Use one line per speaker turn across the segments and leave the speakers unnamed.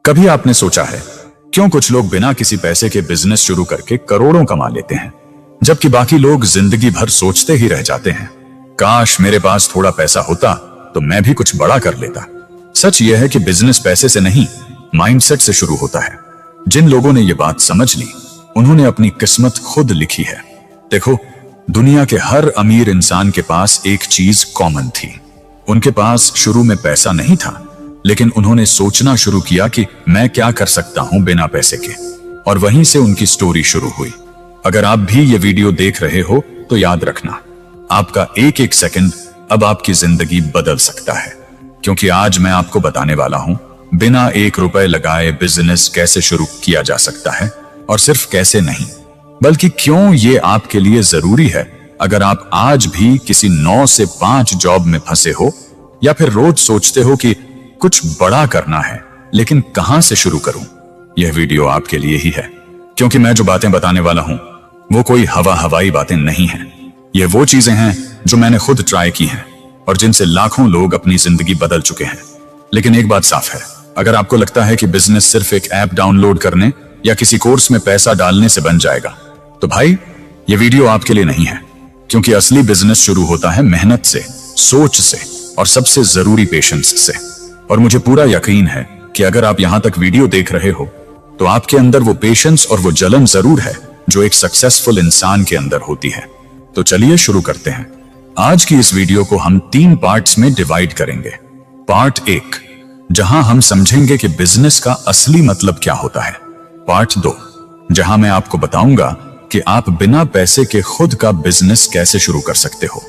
कभी आपने सोचा है क्यों कुछ लोग बिना किसी पैसे के बिजनेस शुरू करके करोड़ों कमा लेते हैं, जबकि बाकी लोग जिंदगी भर सोचते ही रह जाते हैं, काश मेरे पास थोड़ा पैसा होता तो मैं भी कुछ बड़ा कर लेता। सच यह है कि बिजनेस पैसे से नहीं, माइंडसेट से शुरू होता है। जिन लोगों ने यह बात समझ ली, उन्होंने अपनी किस्मत खुद लिखी है। देखो, दुनिया के हर अमीर इंसान के पास एक चीज कॉमन थी। उनके पास शुरू में पैसा नहीं था, लेकिन उन्होंने सोचना शुरू किया कि मैं क्या कर सकता हूं बिना पैसे के, और वहीं से उनकी स्टोरी शुरू हुई। अगर आप भी ये वीडियो देख रहे हो तो याद रखना, आपका एक एक सेकंड अब आपकी जिंदगी बदल सकता है, क्योंकि आज मैं आपको बताने वाला हूं बिना 1 रुपए लगाए बिजनेस कैसे शुरू किया जा सकता है, और सिर्फ कैसे नहीं बल्कि क्यों ये आपके लिए जरूरी है। अगर आप आज भी किसी 9 से 5 जॉब में फंसे हो, या फिर रोज सोचते हो कि कुछ बड़ा करना है लेकिन कहां से शुरू करूं, यह वीडियो आपके लिए ही है। क्योंकि मैं जो बातें बताने वाला हूं वो कोई हवाई बातें नहीं हैं। ये वो चीजें हैं जो मैंने खुद ट्राई की हैं और जिनसे लाखों लोग अपनी जिंदगी बदल चुके हैं। लेकिन एक बात साफ है, अगर आपको लगता है कि बिजनेस सिर्फ एक ऐप डाउनलोड करने या किसी कोर्स में पैसा डालने से बन जाएगा, तो भाई ये वीडियो आपके लिए नहीं है। क्योंकि असली बिजनेस शुरू होता है मेहनत से, सोच से, और सबसे जरूरी पेशेंस से। और मुझे पूरा यकीन है कि अगर आप यहां तक वीडियो देख रहे हो तो आपके अंदर वो पेशेंस और वो जलन जरूर है जो एक सक्सेसफुल इंसान के अंदर होती है। तो चलिए शुरू करते हैं। आज की इस वीडियो को हम 3 पार्ट्स में डिवाइड करेंगे। पार्ट 1, जहां हम समझेंगे कि बिजनेस का असली मतलब क्या होता है। पार्ट 2, जहां मैं आपको बताऊंगा कि आप बिना पैसे के खुद का बिजनेस कैसे शुरू कर सकते हो।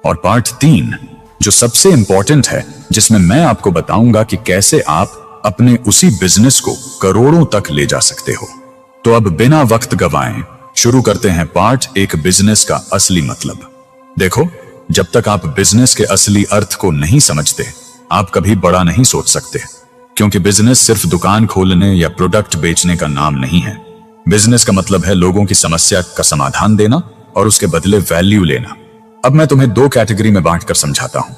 और पार्ट 3, जो सबसे इंपॉर्टेंट है, जिसमें मैं आपको बताऊंगा कि कैसे आप अपने उसी बिजनेस को करोड़ों तक ले जा सकते हो। तो अब बिना वक्त गवाएं शुरू करते हैं पार्ट 1, बिजनेस का असली मतलब। देखो, जब तक आप बिजनेस के असली अर्थ को नहीं समझते, आप कभी बड़ा नहीं सोच सकते। क्योंकि बिजनेस सिर्फ दुकान खोलने या प्रोडक्ट बेचने का नाम नहीं है। बिजनेस का मतलब है लोगों की समस्या का समाधान देना और उसके बदले वैल्यू लेना। अब मैं तुम्हें 2 कैटेगरी में बांटकर समझाता हूं।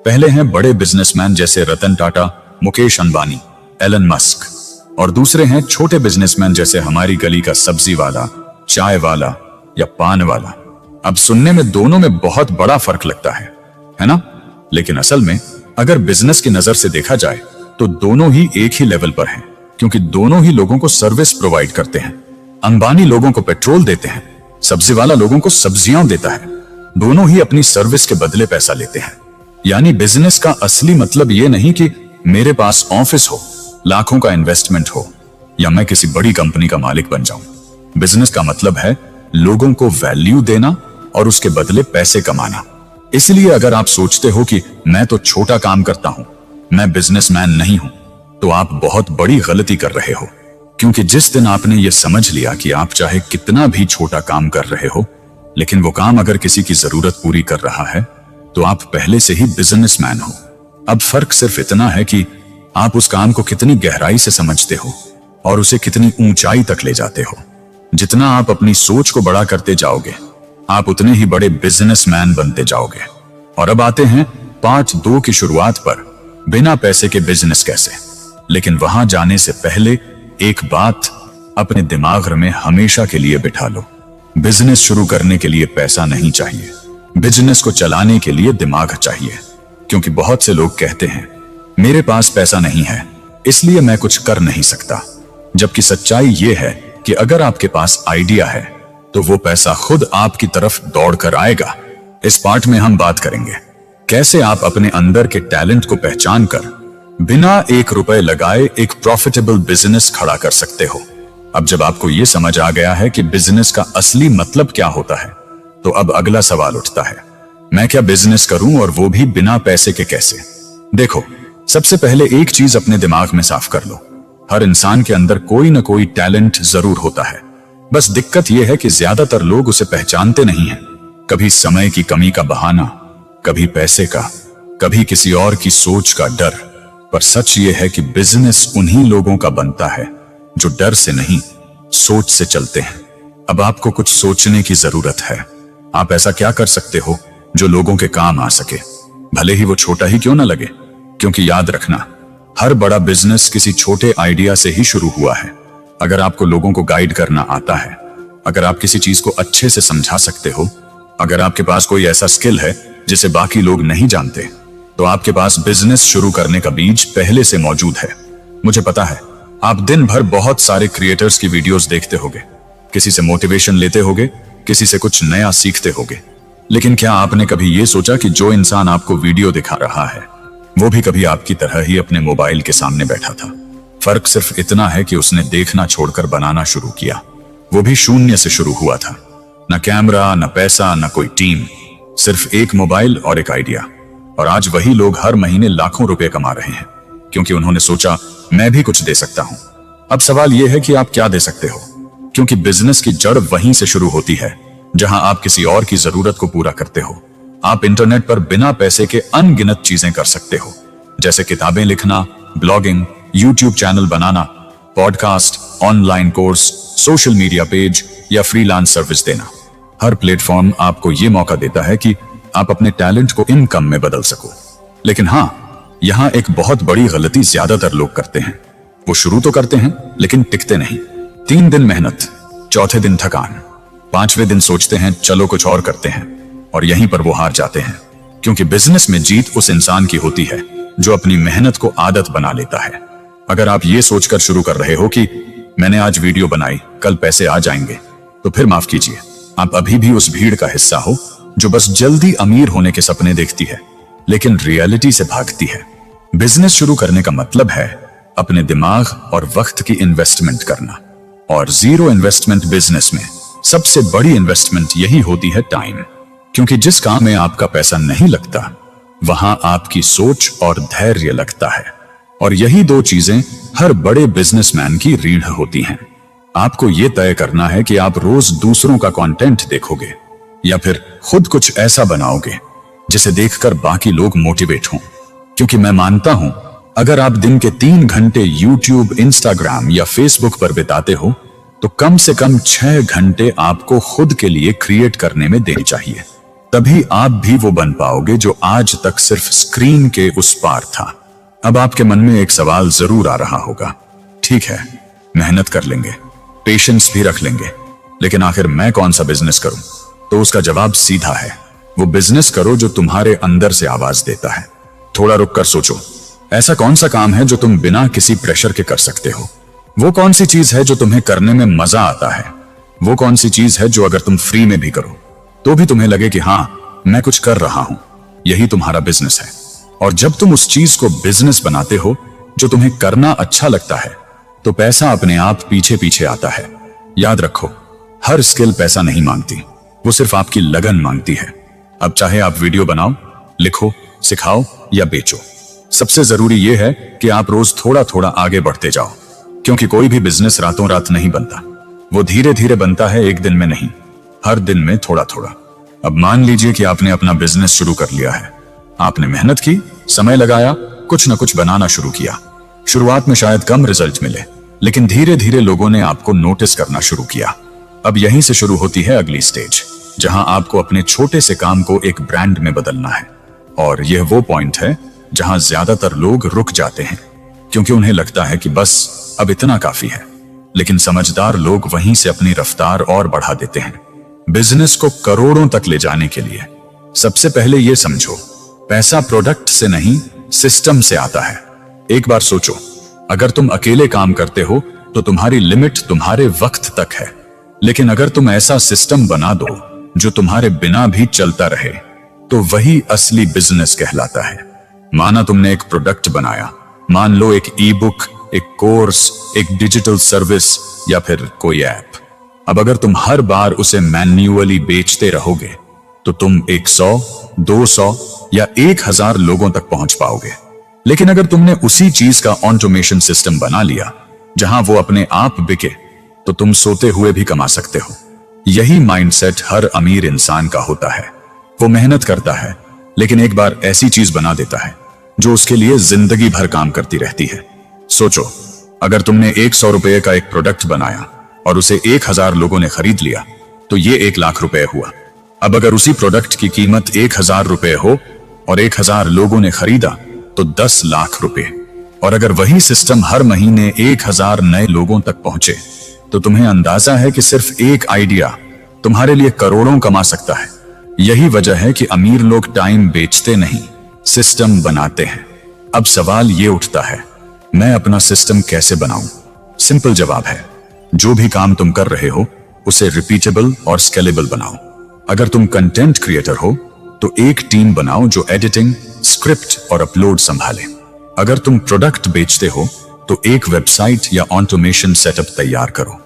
पहले हैं बड़े बिजनेसमैन जैसे रतन टाटा, मुकेश अंबानी, एलन मस्क, और दूसरे हैं छोटे बिजनेसमैन जैसे हमारी गली का सब्जी वाला, चाय वाला या पान वाला। अब सुनने में दोनों में बहुत बड़ा फर्क लगता है ना? लेकिन असल में अगर बिजनेस की नजर से देखा जाए तो दोनों ही एक ही लेवल पर हैं, क्योंकि दोनों ही लोगों को सर्विस प्रोवाइड करते हैं। अंबानी लोगों को पेट्रोल देते हैं, सब्जी वाला लोगों को सब्जियां देता है। दोनों ही अपनी सर्विस के बदले पैसा लेते हैं। यानी बिजनेस का असली मतलब यह नहीं कि मेरे पास ऑफिस हो, लाखों का इन्वेस्टमेंट हो, या मैं किसी बड़ी कंपनी का मालिक बन जाऊं। बिजनेस का मतलब है लोगों को वैल्यू देना और उसके बदले पैसे कमाना। इसलिए अगर आप सोचते हो कि मैं तो छोटा काम करता हूं, मैं बिजनेसमैन नहीं हूं, तो आप बहुत बड़ी गलती कर रहे हो। क्योंकि जिस दिन आपने यह समझ लिया कि आप चाहे कितना भी छोटा काम कर रहे हो, लेकिन वो काम अगर किसी की जरूरत पूरी कर रहा है, तो आप पहले से ही बिजनेसमैन हो। अब फर्क सिर्फ इतना है कि आप उस काम को कितनी गहराई से समझते हो और उसे कितनी ऊंचाई तक ले जाते हो। जितना आप अपनी सोच को बड़ा करते जाओगे, आप उतने ही बड़े बिजनेसमैन बनते जाओगे। और अब आते हैं पार्ट 2 की शुरुआत पर, बिना पैसे के बिजनेस कैसे। लेकिन वहां जाने से पहले एक बात अपने दिमाग में हमेशा के लिए बिठा लो। बिजनेस शुरू करने के लिए पैसा नहीं चाहिए, बिजनेस को चलाने के लिए दिमाग चाहिए। क्योंकि बहुत से लोग कहते हैं मेरे पास पैसा नहीं है इसलिए मैं कुछ कर नहीं सकता, जबकि सच्चाई यह है कि अगर आपके पास आइडिया है तो वो पैसा खुद आपकी तरफ दौड़कर आएगा। इस पार्ट में हम बात करेंगे कैसे आप अपने अंदर के टैलेंट को पहचान कर बिना 1 रुपए लगाए एक प्रॉफिटेबल बिजनेस खड़ा कर सकते हो। अब जब आपको यह समझ आ गया है कि बिजनेस का असली मतलब क्या होता है, तो अब अगला सवाल उठता है, मैं क्या बिजनेस करूं और वो भी बिना पैसे के कैसे। देखो, सबसे पहले एक चीज अपने दिमाग में साफ कर लो, हर इंसान के अंदर कोई ना कोई टैलेंट जरूर होता है। बस दिक्कत यह है कि ज्यादातर लोग उसे पहचानते नहीं हैं। कभी समय की कमी का बहाना, कभी पैसे का, कभी किसी और की सोच का डर। पर सच यह है कि बिजनेस उन्हीं लोगों का बनता है जो डर से नहीं, सोच से चलते हैं। अब आपको कुछ सोचने की जरूरत है। आप ऐसा क्या कर सकते हो जो लोगों के काम आ सके, भले ही वो छोटा ही क्यों ना लगे। क्योंकि याद रखना, हर बड़ा बिजनेस किसी छोटे आइडिया से ही शुरू हुआ है। अगर आपको लोगों को गाइड करना आता है, अगर आप किसी चीज को अच्छे से समझा सकते हो, अगर आपके पास कोई ऐसा स्किल है जिसे बाकी लोग नहीं जानते, तो आपके पास बिजनेस शुरू करने का बीज पहले से मौजूद है। मुझे पता है आप दिन भर बहुत सारे क्रिएटर्स की वीडियोस देखते होगे, किसी से मोटिवेशन लेते होगे, किसी से कुछ नया सीखते होगे, लेकिन क्या आपने कभी यह सोचा कि जो इंसान आपको वीडियो दिखा रहा है वो भी कभी आपकी तरह ही अपने मोबाइल के सामने बैठा था? फर्क सिर्फ इतना है कि उसने देखना छोड़कर बनाना शुरू किया। वो भी शून्य से शुरू हुआ था। न कैमरा, न पैसा, न कोई टीम, सिर्फ एक मोबाइल और एक आइडिया। और आज वही लोग हर महीने लाखों रुपए कमा रहे हैं, क्योंकि उन्होंने सोचा मैं भी कुछ दे सकता हूं। अब सवाल यह है कि आप क्या दे सकते हो, क्योंकि बिजनेस की जड़ वहीं से शुरू होती है जहां आप किसी और की जरूरत को पूरा करते हो। आप इंटरनेट पर बिना पैसे के अनगिनत चीजें कर सकते हो, जैसे किताबें लिखना, ब्लॉगिंग, यूट्यूब चैनल बनाना, podcast, online course, social media page या फ्रीलांस सर्विस देना। हर प्लेटफॉर्म आपको यह मौका देता है कि आप अपने टैलेंट को इनकम में बदल सको। लेकिन हां, यहां एक बहुत बड़ी गलती ज्यादातर लोग करते हैं। वो शुरू तो करते हैं लेकिन टिकते नहीं। 3 दिन मेहनत, चौथे दिन थकान, 5वें दिन सोचते हैं चलो कुछ और करते हैं, और यहीं पर वो हार जाते हैं। क्योंकि बिजनेस में जीत उस इंसान की होती है जो अपनी मेहनत को आदत बना लेता है। अगर आप ये सोचकर शुरू कर रहे हो कि मैंने आज वीडियो बनाई, कल पैसे आ जाएंगे, तो फिर माफ कीजिए, आप अभी भी उस भीड़ का हिस्सा हो जो बस जल्दी अमीर होने के सपने देखती है लेकिन रियलिटी से भागती है। बिजनेस शुरू करने का मतलब है अपने दिमाग और वक्त की इन्वेस्टमेंट करना, और जीरो इन्वेस्टमेंट बिजनेस में सबसे बड़ी इन्वेस्टमेंट यही होती है टाइम। क्योंकि जिस काम में आपका पैसा नहीं लगता वहां आपकी सोच और धैर्य लगता है, और यही 2 चीजें हर बड़े बिजनेसमैन की रीढ़ होती हैं। आपको यह तय करना है कि आप रोज दूसरों का कंटेंट देखोगे या फिर खुद कुछ ऐसा बनाओगे जिसे देखकर बाकी लोग मोटिवेट हों। क्योंकि मैं मानता हूं अगर आप दिन के 3 घंटे यूट्यूब, इंस्टाग्राम या फेसबुक पर बिताते हो तो कम से कम 6 घंटे आपको खुद के लिए क्रिएट करने में देने चाहिए। तभी आप भी वो बन पाओगे जो आज तक सिर्फ स्क्रीन के उस पार था। अब आपके मन में एक सवाल जरूर आ रहा होगा, ठीक है, मेहनत कर लेंगे, पेशेंस भी रख लेंगे, लेकिन आखिर मैं कौन सा बिजनेस करूं? तो उसका जवाब सीधा है, वो बिजनेस करो जो तुम्हारे अंदर से आवाज देता है। थोड़ा रुक कर सोचो, ऐसा कौन सा काम है जो तुम बिना किसी प्रेशर के कर सकते हो? वो कौन सी चीज है जो तुम्हें करने में मजा आता है? वो कौन सी चीज है जो अगर तुम फ्री में भी करो तो भी तुम्हें लगे कि हां, मैं कुछ कर रहा हूं? यही तुम्हारा बिजनेस है। और जब तुम उस चीज को बिजनेस बनाते हो जो तुम्हें करना अच्छा लगता है, तो पैसा अपने आप पीछे पीछे आता है। याद रखो, हर स्किल पैसा नहीं मांगती, वो सिर्फ आपकी लगन मांगती है। अब चाहे आप वीडियो बनाओ, लिखो, सिखाओ या बेचो, सबसे जरूरी यह है कि आप रोज थोड़ा थोड़ा आगे बढ़ते जाओ। क्योंकि कोई भी बिजनेस रातों रात नहीं बनता, वो धीरे धीरे बनता है, एक दिन में नहीं, हर दिन में थोड़ा थोड़ा। अब मान लीजिए कि आपने अपना बिजनेस शुरू कर लिया है। आपने मेहनत की, समय लगाया, कुछ न कुछ बनाना शुरू किया। शुरुआत में शायद कम रिजल्ट मिले, लेकिन धीरे धीरे लोगों ने आपको नोटिस करना शुरू किया। अब यहीं से शुरू होती है अगली स्टेज, जहां आपको अपने छोटे से काम को एक ब्रांड में बदलना है। और यह वो पॉइंट है जहां ज्यादातर लोग रुक जाते हैं, क्योंकि उन्हें लगता है कि बस अब इतना काफी है। लेकिन समझदार लोग वहीं से अपनी रफ्तार और बढ़ा देते हैं। बिजनेस को करोड़ों तक ले जाने के लिए सबसे पहले यह समझो, पैसा प्रोडक्ट से नहीं, सिस्टम से आता है। एक बार सोचो, अगर तुम अकेले काम करते हो तो तुम्हारी लिमिट तुम्हारे वक्त तक है, लेकिन अगर तुम ऐसा सिस्टम बना दो जो तुम्हारे बिना भी चलता रहे, तो वही असली बिजनेस कहलाता है। माना तुमने एक प्रोडक्ट बनाया, मान लो एक ई बुक, एक कोर्स, एक डिजिटल सर्विस या फिर कोई ऐप। अब अगर तुम हर बार उसे मैन्युअली बेचते रहोगे तो तुम 100, 200 या 1000 लोगों तक पहुंच पाओगे। लेकिन अगर तुमने उसी चीज का ऑटोमेशन सिस्टम बना लिया जहां वो अपने आप बिके, तो तुम सोते हुए भी कमा सकते हो। यही माइंडसेट हर अमीर इंसान का होता है। वो मेहनत करता है, लेकिन एक बार ऐसी चीज बना देता है जो उसके लिए जिंदगी भर काम करती रहती है। सोचो, अगर तुमने 100 रुपए का एक प्रोडक्ट बनाया और उसे 1000 लोगों ने खरीद लिया, तो ये 1 लाख रुपए हुआ। अब अगर उसी प्रोडक्ट की कीमत 1000 रुपए हो और 1000 लोगों ने खरीदा, तो 10 लाख रुपए। और अगर वही सिस्टम हर महीने 1000 नए लोगों तक पहुंचे तो तुम्हें अंदाजा है कि सिर्फ एक आइडिया तुम्हारे लिए करोड़ों कमा सकता है। यही वजह है कि अमीर लोग टाइम बेचते नहीं, सिस्टम बनाते हैं। अब सवाल ये उठता है, मैं अपना सिस्टम कैसे बनाऊं? सिंपल जवाब है, जो भी काम तुम कर रहे हो उसे रिपीटेबल और स्केलेबल बनाओ। अगर तुम कंटेंट क्रिएटर हो तो एक टीम बनाओ जो एडिटिंग, स्क्रिप्ट और अपलोड संभाले। अगर तुम प्रोडक्ट बेचते हो तो एक वेबसाइट या ऑटोमेशन सेटअप तैयार करो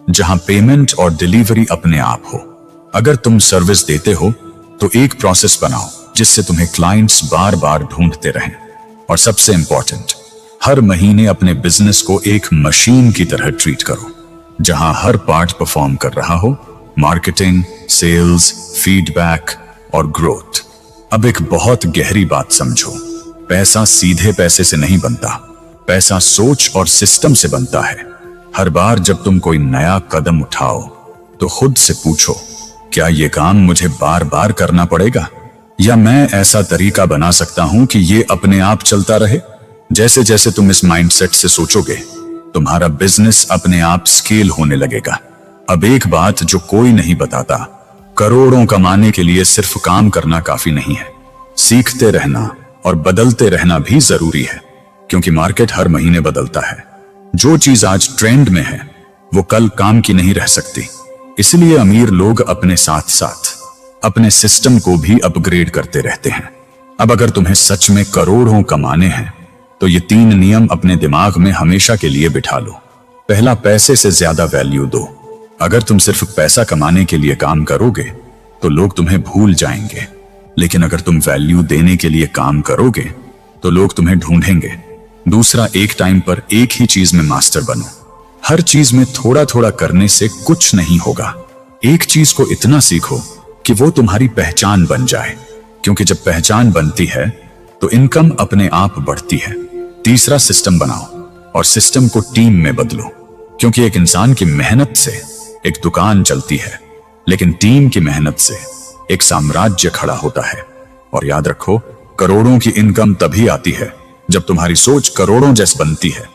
जहां पेमेंट और डिलीवरी अपने आप हो। अगर तुम सर्विस देते हो तो एक प्रोसेस बनाओ जिससे तुम्हें क्लाइंट्स बार बार ढूंढते रहें। और सबसे इंपॉर्टेंट, हर महीने अपने बिजनेस को एक मशीन की तरह ट्रीट करो जहां हर पार्ट परफॉर्म कर रहा हो, मार्केटिंग, सेल्स, फीडबैक और ग्रोथ। अब एक बहुत गहरी बात समझो, पैसा सीधे पैसे से नहीं बनता, पैसा सोच और सिस्टम से बनता है। हर बार जब तुम कोई नया कदम उठाओ तो खुद से पूछो, क्या ये काम मुझे बार बार करना पड़ेगा या मैं ऐसा तरीका बना सकता हूं कि ये अपने आप चलता रहे? जैसे जैसे तुम इस माइंडसेट से सोचोगे, तुम्हारा बिजनेस अपने आप स्केल होने लगेगा। अब एक बात जो कोई नहीं बताता, करोड़ों कमाने के लिए सिर्फ काम करना काफी नहीं है, सीखते रहना और बदलते रहना भी जरूरी है, क्योंकि मार्केट हर महीने बदलता है। जो चीज आज ट्रेंड में है वो कल काम की नहीं रह सकती। इसलिए अमीर लोग अपने साथ साथ अपने सिस्टम को भी अपग्रेड करते रहते हैं। अब अगर तुम्हें सच में करोड़ों कमाने हैं तो ये 3 नियम अपने दिमाग में हमेशा के लिए बिठा लो। पहला, पैसे से ज्यादा वैल्यू दो। अगर तुम सिर्फ पैसा कमाने के लिए काम करोगे तो लोग तुम्हें भूल जाएंगे, लेकिन अगर तुम वैल्यू देने के लिए काम करोगे तो लोग तुम्हें ढूंढेंगे। दूसरा, एक टाइम पर एक ही चीज में मास्टर बनो। हर चीज में थोड़ा थोड़ा करने से कुछ नहीं होगा। एक चीज को इतना सीखो कि वो तुम्हारी पहचान बन जाए, क्योंकि जब पहचान बनती है तो इनकम अपने आप बढ़ती है। तीसरा, सिस्टम बनाओ और सिस्टम को टीम में बदलो, क्योंकि एक इंसान की मेहनत से एक दुकान चलती है, लेकिन टीम की मेहनत से एक साम्राज्य खड़ा होता है। और याद रखो, करोड़ों की इनकम तभी आती है जब तुम्हारी सोच करोड़ों जैसी बनती है।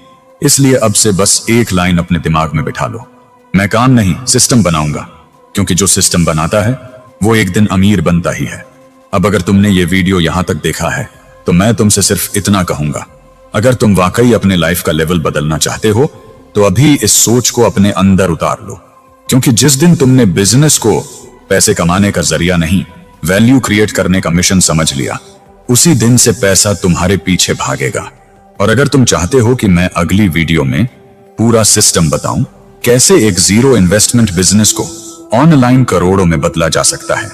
इसलिए अब से बस एक लाइन अपने दिमाग में बिठा लो, मैं काम नहीं सिस्टम बनाऊंगा, क्योंकि जो सिस्टम बनाता है वो एक दिन अमीर बनता ही है। अब अगर तुमने ये वीडियो यहां तक देखा है तो मैं तुमसे सिर्फ इतना कहूंगा, अगर तुम वाकई अपने लाइफ का लेवल बदलना चाहते हो तो अभी इस सोच को अपने अंदर उतार लो, क्योंकि जिस दिन तुमने बिजनेस को पैसे कमाने का जरिया नहीं, वैल्यू क्रिएट करने का मिशन समझ लिया, उसी दिन से पैसा तुम्हारे पीछे भागेगा। और अगर तुम चाहते हो कि मैं अगली वीडियो में पूरा सिस्टम बताऊं, कैसे एक जीरो इन्वेस्टमेंट बिजनेस को ऑनलाइन करोड़ों में बदला जा सकता है,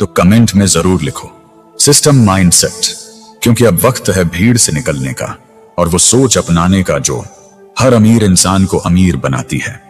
तो कमेंट में जरूर लिखो सिस्टम माइंडसेट, क्योंकि अब वक्त है भीड़ से निकलने का और वो सोच अपनाने का जो हर अमीर इंसान को अमीर बनाती है।